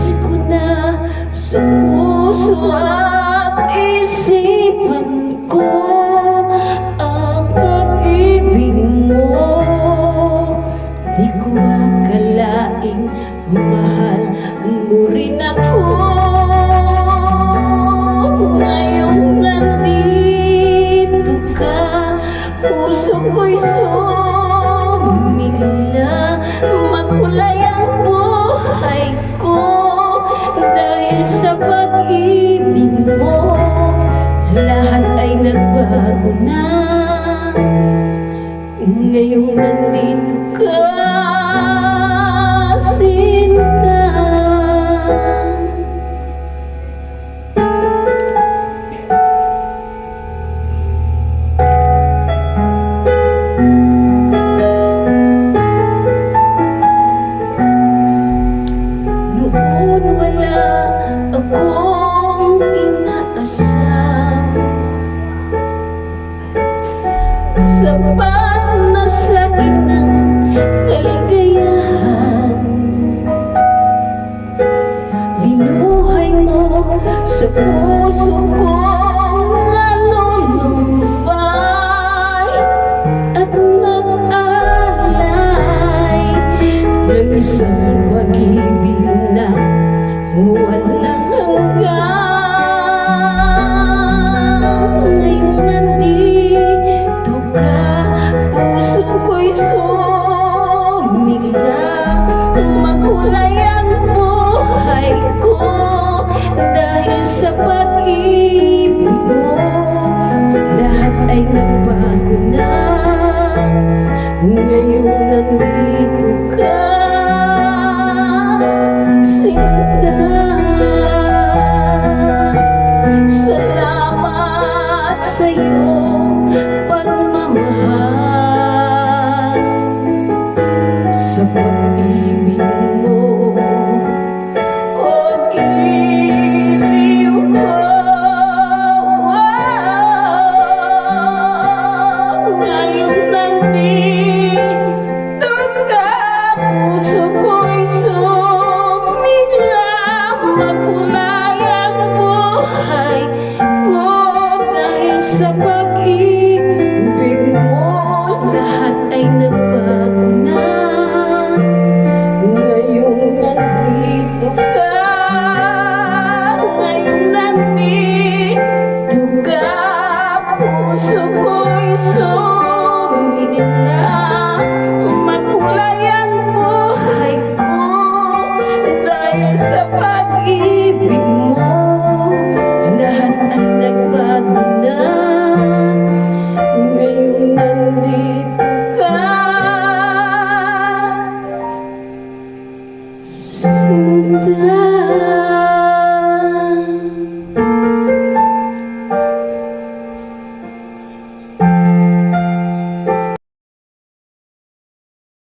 Nais ko na sa puso at isipan ko ang pag-ibig mo. Di ko akalaing mahal mo rin ako. Ngayong nandito ka, puso ko'y sumigla. Makulay ang buhay ko dahil sa pag-ibig mo. Lahat ay nagbago na ngayong nandito ka, Sinta. Noon wala akong inaasam, sapat na sakin ng kaligayahan. Binuhay mo sa puso kong nalulumbay at mag-alay ng isang pag-ibig na walang hanggan. Ngayong nandito ka, puso ko'y sumigla. Makulay ang buhay ko dahil sa pag-ibig mo. Lahat ay nagbago na ngayong nandito ka, Sinta.